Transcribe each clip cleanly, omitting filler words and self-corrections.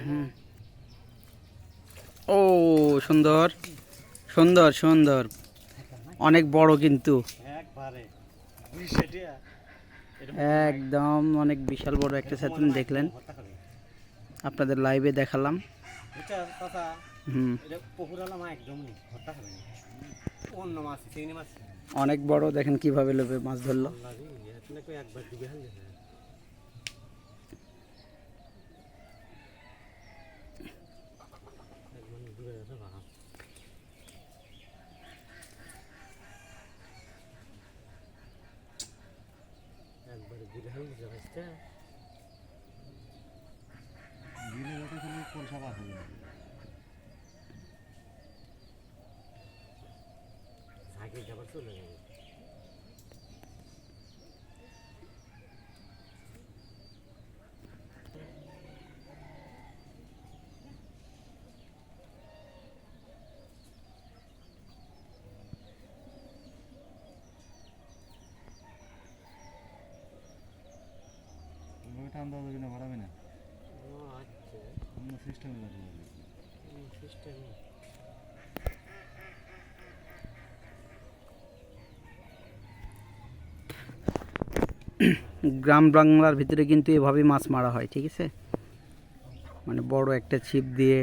হুম। ও সুন্দর সুন্দর সুন্দর, অনেক বড় কিন্তু একবারে একদম অনেক বিশাল বড় একটা সেতুন দেখলেন, আপনাদের লাইভে দেখালাম। হুম, অনেক বড়, দেখেন কিভাবে লোভে মাছ ধরলো। একবার ডুবে হাল একবার গিলে হাল যাচ্ছে গিলে যত খালি কলসা পাস হবে ঝাঁকে যাবার চলে যাবে। ঠান্ডা হবে না বাড়াবে না, আচ্ছা সিস্টেম সিস্টেম গ্রাম বাংলার ভিতরে কিন্তু এভাবেই মাছ মারা হয়, ঠিক আছে, মানে বড় একটা ছিপ দিয়ে।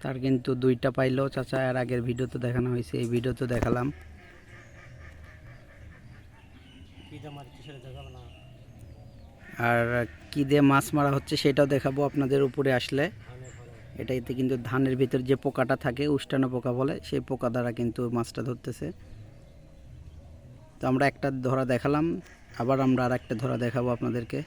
তার কিন্তু দুইটা পাইলো চাচা, এর আগের ভিডিওতে দেখানো হয়েছে, এই ভিডিওতে দেখালাম। আর কি দিয়ে মাছ মারা হচ্ছে সেটাও দেখাবো আপনাদের উপরে আসলে। এটাইতে কিন্তু ধানের ভিতর যে পোকাটা থাকে, উষ্টানো পোকা বলে, সেই পোকা দ্বারা কিন্তু মাছটা ধরতেছে। তো আমরা একটা ধরা দেখালাম, আবার আমরা আর একটা ধরা দেখাবো আপনাদেরকে।